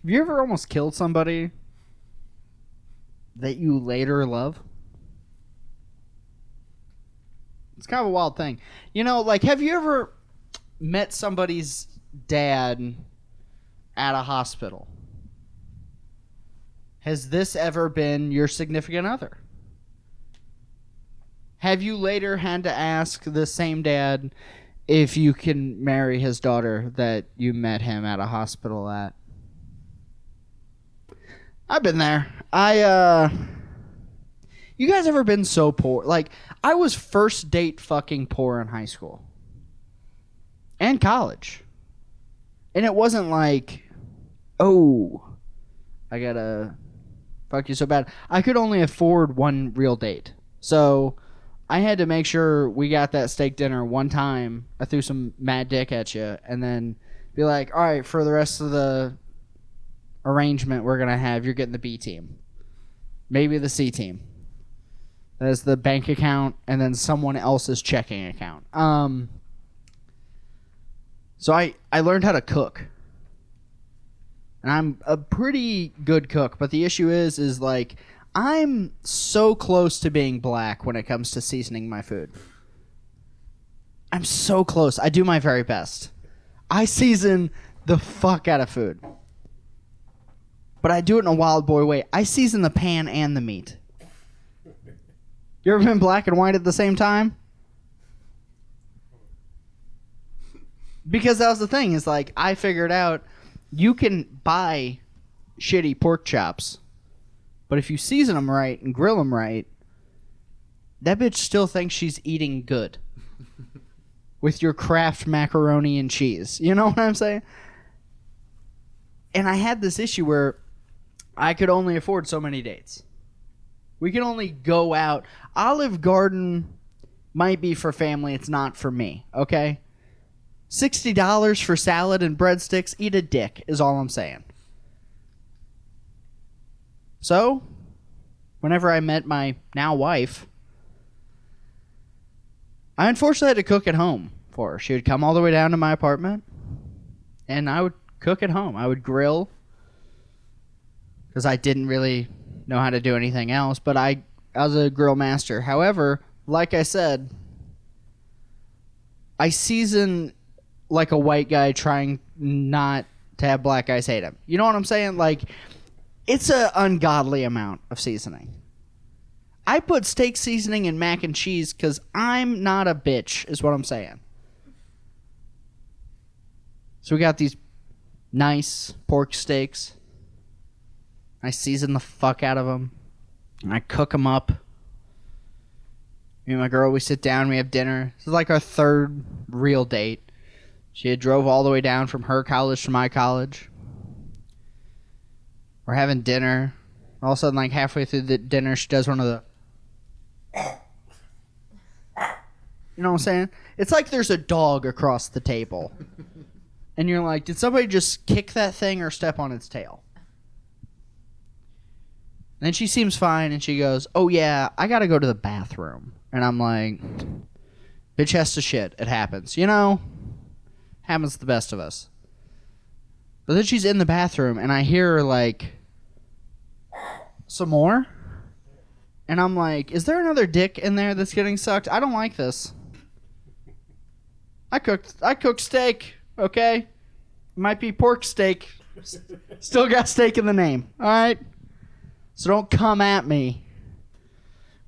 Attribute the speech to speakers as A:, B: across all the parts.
A: Have you ever almost killed somebody that you later love? It's kind of a wild thing. You know, like, have you ever met somebody's dad at a hospital? Has this ever been your significant other? Have you later had to ask the same dad if you can marry his daughter that you met him at a hospital at? I've been there. You guys ever been so poor? Like, I was first date fucking poor in high school. And college. And it wasn't like, oh, I gotta fuck you so bad. I could only afford one real date. So I had to make sure we got that steak dinner one time. I threw some mad dick at you. And then be like, all right, for the rest of the arrangement we're going to have, you're getting the B team. Maybe the C team. That's the bank account and then someone else's checking account. So I learned how to cook. And I'm a pretty good cook, but the issue is like I'm so close to being black when it comes to seasoning my food. I'm so close. I do my very best. I season the fuck out of food. But I do it in a wild boy way. I season the pan and the meat. You ever been black and white at the same time? Because that was the thing, is like I figured out you can buy shitty pork chops, but if you season them right and grill them right, that bitch still thinks she's eating good. With your Kraft macaroni and cheese. You know what I'm saying? And I had this issue where I could only afford so many dates. We can only go out. Olive Garden might be for family. It's not for me, okay? $60 for salad and breadsticks. Eat a dick is all I'm saying. So, whenever I met my now wife, I unfortunately had to cook at home for her. She would come all the way down to my apartment, and I would cook at home. I would grill, because I didn't really know how to do anything else, but I was a grill master. However, like I said, I season like a white guy trying not to have black guys hate him. You know what I'm saying? Like, it's an ungodly amount of seasoning. I put steak seasoning in mac and cheese because I'm not a bitch, is what I'm saying. So we got these nice pork steaks. I season the fuck out of them. And I cook them up. Me and my girl, we sit down, we have dinner. This is like our third real date. She had drove all the way down from her college to my college. We're having dinner. All of a sudden, like halfway through the dinner, she does one of the... You know what I'm saying? It's like there's a dog across the table. And you're like, did somebody just kick that thing or step on its tail? Then she seems fine, and she goes, oh, yeah, I got to go to the bathroom. And I'm like, bitch has to shit. It happens. You know? Happens to the best of us. But then she's in the bathroom, and I hear her, like, some more? And I'm like, is there another dick in there that's getting sucked? I don't like this. I cooked steak, okay? It might be pork steak. Still got steak in the name, all right? So don't come at me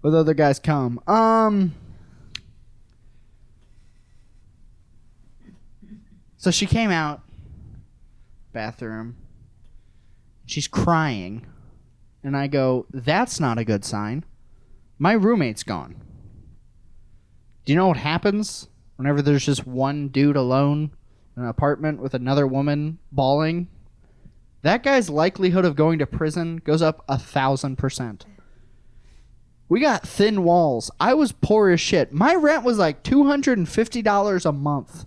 A: with other guys come. So she came out, bathroom. She's crying. And I go, that's not a good sign. My roommate's gone. Do you know what happens whenever there's just one dude alone in an apartment with another woman bawling? That guy's likelihood of going to prison goes up 1,000%. We got thin walls. I was poor as shit. My rent was like $250 a month.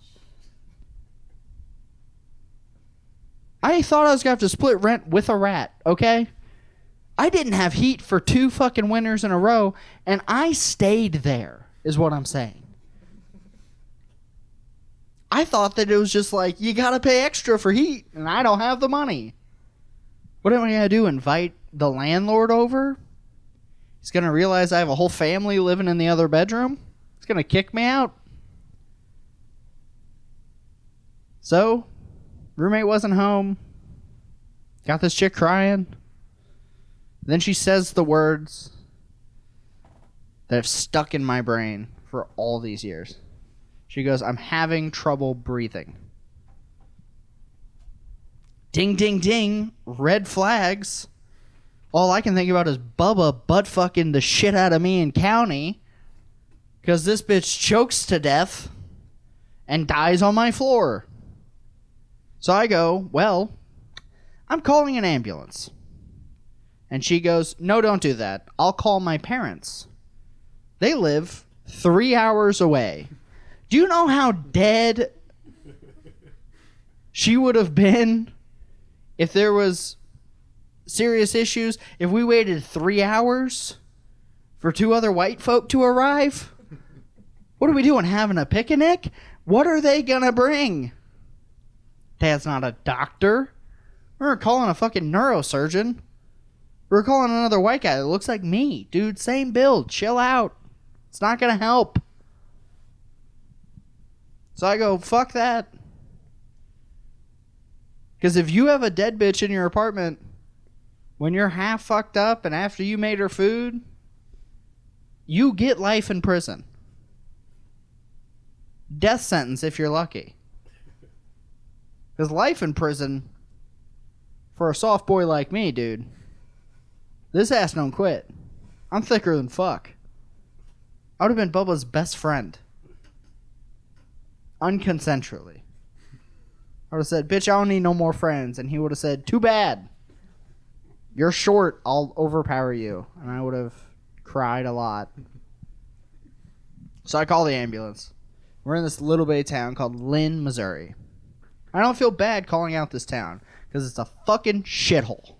A: I thought I was going to have to split rent with a rat, okay? I didn't have heat for 2 fucking winters in a row, and I stayed there, is what I'm saying. I thought that it was just like, you got to pay extra for heat, and I don't have the money. What am I going to do? Invite the landlord over? He's going to realize I have a whole family living in the other bedroom? He's going to kick me out? So, roommate wasn't home. Got this chick crying. Then she says the words that have stuck in my brain for all these years. She goes, I'm having trouble breathing. Ding, ding, ding. Red flags. All I can think about is Bubba butt fucking the shit out of me in county because this bitch chokes to death and dies on my floor. So I go, well, I'm calling an ambulance. And she goes, no, don't do that. I'll call my parents. They live 3 hours away. Do you know how dead she would have been if there was serious issues? If we waited 3 hours for 2 other white folk to arrive? What are we doing, having a picnic? What are they gonna bring? Dad's not a doctor. We're calling a fucking neurosurgeon. We're calling another white guy that looks like me. Dude, same build. Chill out. It's not gonna help. So I go, fuck that. Because if you have a dead bitch in your apartment when you're half fucked up and after you made her food, you get life in prison. Death sentence if you're lucky. Because life in prison, for a soft boy like me, dude, this ass don't quit. I'm thicker than fuck. I would have been Bubba's best friend. Unconsensually. I would have said, bitch, I don't need no more friends. And he would have said, too bad. You're short. I'll overpower you. And I would have cried a lot. So I call the ambulance. We're in this little bitty town called Lynn, Missouri. I don't feel bad calling out this town because it's a fucking shithole.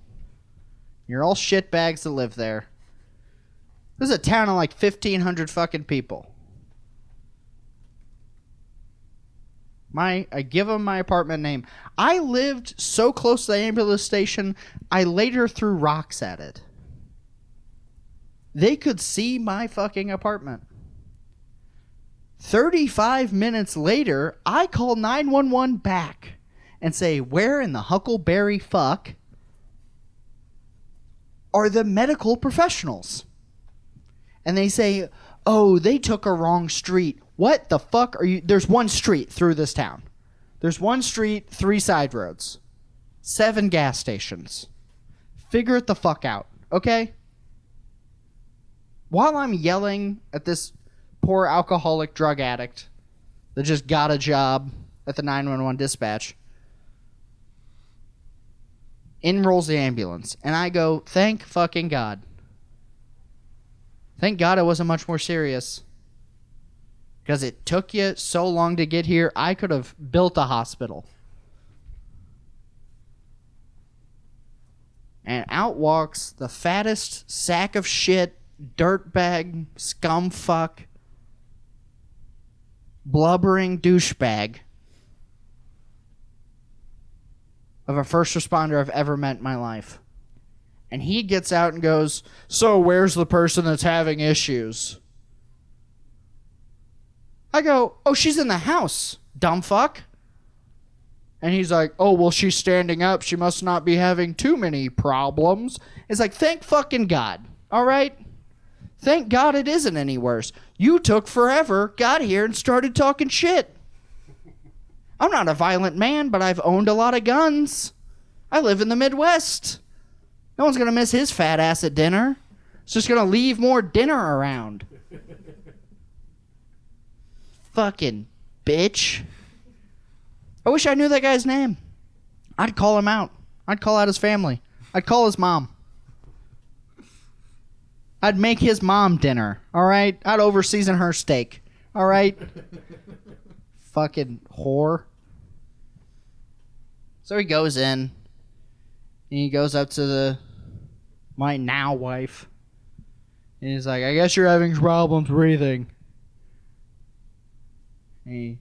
A: You're all shitbags that live there. This is a town of like 1,500 fucking people. I give them my apartment name. I lived so close to the ambulance station, I later threw rocks at it. They could see my fucking apartment. 35 minutes later, I call 911 back and say, where in the huckleberry fuck are the medical professionals? And they say, oh, they took a wrong street. What the fuck are you? There's one street through this town. There's one street, 3 side roads, 7 gas stations. Figure it the fuck out, okay? While I'm yelling at this poor alcoholic drug addict that just got a job at the 911 dispatch, in rolls the ambulance. And I go, thank fucking God. Thank God it wasn't much more serious. Because it took you so long to get here, I could have built a hospital. And out walks the fattest sack of shit, dirtbag, scumfuck, blubbering douchebag of a first responder I've ever met in my life. And he gets out and goes, so where's the person that's having issues? I go, oh, she's in the house, dumb fuck. And he's like, oh, well, she's standing up. She must not be having too many problems. It's like, thank fucking God, all right? Thank God it isn't any worse. You took forever, got here, and started talking shit. I'm not a violent man, but I've owned a lot of guns. I live in the Midwest. No one's going to miss his fat ass at dinner. It's just going to leave more dinner around. Fucking bitch. I wish I knew that guy's name. I'd call him out. I'd call out his family. I'd call his mom. I'd make his mom dinner, all right? I'd overseason her steak, all right? Fucking whore. So he goes in, and he goes up to my now wife, and he's like, I guess you're having problems breathing. And he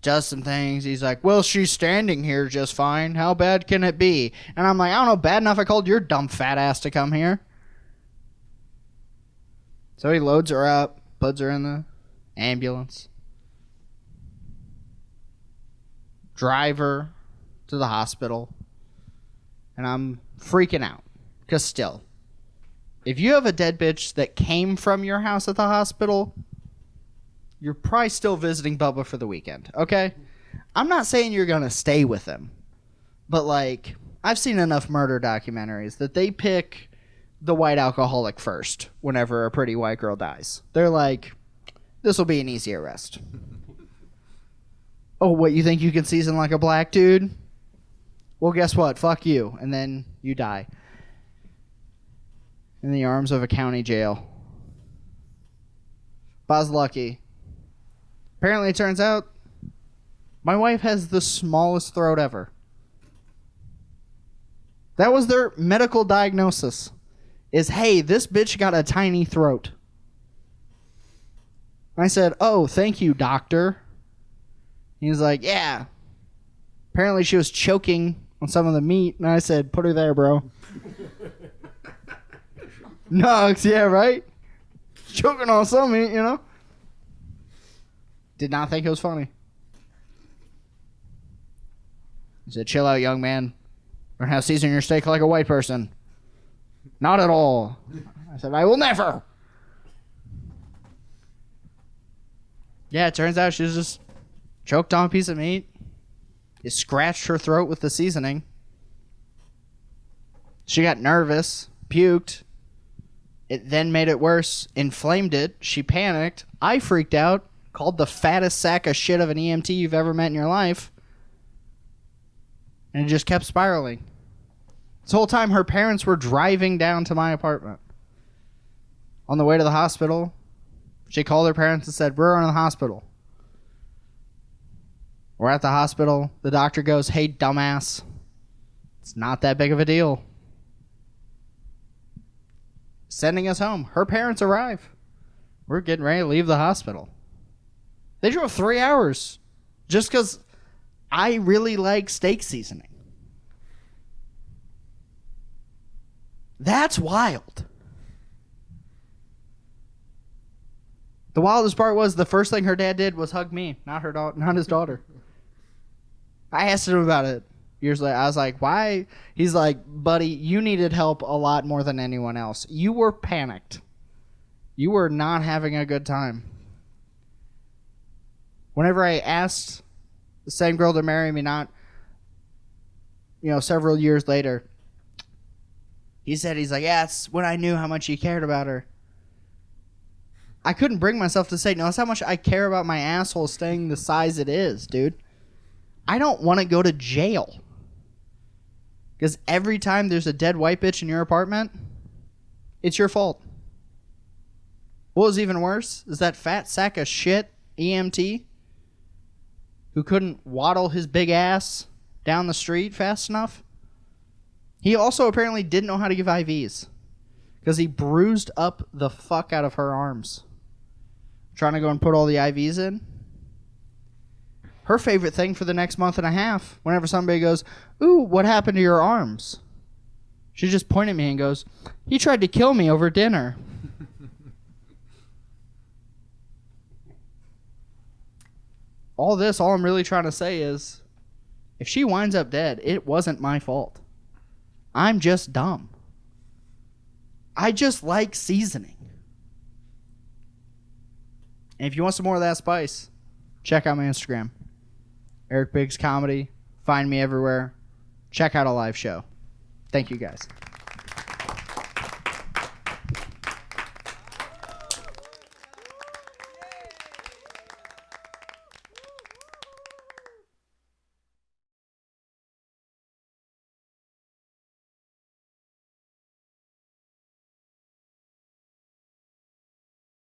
A: does some things. He's like, well, she's standing here just fine. How bad can it be? And I'm like, I don't know, bad enough I called your dumb fat ass to come here. So he loads her up, puts her in the ambulance, drive her to the hospital, and I'm freaking out. Because still, if you have a dead bitch that came from your house at the hospital, you're probably still visiting Bubba for the weekend, okay? I'm not saying you're going to stay with him, but, like, I've seen enough murder documentaries that they pick the white alcoholic first whenever a pretty white girl dies. They're like, this will be an easy arrest. Oh, what, you think you can season like a black dude? Well, guess what? Fuck you. And then you die in the arms of a county jail. But I was lucky. Apparently, it turns out my wife has the smallest throat ever. That was their medical diagnosis. Is, hey, this bitch got a tiny throat. I said, oh, thank you, doctor. He was like, yeah. Apparently she was choking on some of the meat. And I said, put her there, bro. Nugs, yeah, right? Choking on some meat, you know? Did not think it was funny. He said, chill out, young man. Learn how to season your steak like a white person. Not at all. I said, I will never. Yeah, it turns out she was just choked on a piece of meat. It scratched her throat with the seasoning. She got nervous, puked. It then made it worse, inflamed it. She panicked. I freaked out, called the fattest sack of shit of an EMT you've ever met in your life. And it just kept spiraling. This whole time, her parents were driving down to my apartment. On the way to the hospital, she called her parents and said, we're in the hospital. We're at the hospital. The doctor goes, hey, dumbass. It's not that big of a deal. Sending us home. Her parents arrive. We're getting ready to leave the hospital. They drove 3 hours just because I really like steak seasoning. That's wild. The wildest part was the first thing her dad did was hug me, not his daughter. I asked him about it years later. I was like, why? He's like, buddy, you needed help a lot more than anyone else. You were panicked. You were not having a good time. Whenever I asked the same girl to marry me, not, several years later, he's like, yeah, it's when I knew how much you cared about her. I couldn't bring myself to say, no, that's how much I care about my asshole staying the size it is, dude. I don't want to go to jail. Because every time there's a dead white bitch in your apartment, it's your fault. What was even worse is that fat sack of shit EMT who couldn't waddle his big ass down the street fast enough. He also apparently didn't know how to give IVs because he bruised up the fuck out of her arms trying to go and put all the IVs in. Her favorite thing for the next month and a half, whenever somebody goes, ooh, what happened to your arms? She just pointed at me and goes, he tried to kill me over dinner. All I'm really trying to say is, if she winds up dead, it wasn't my fault. I'm just dumb. I just like seasoning. And if you want some more of that spice, check out my Instagram. Eric Biggs Comedy. Find me everywhere. Check out a live show. Thank you, guys.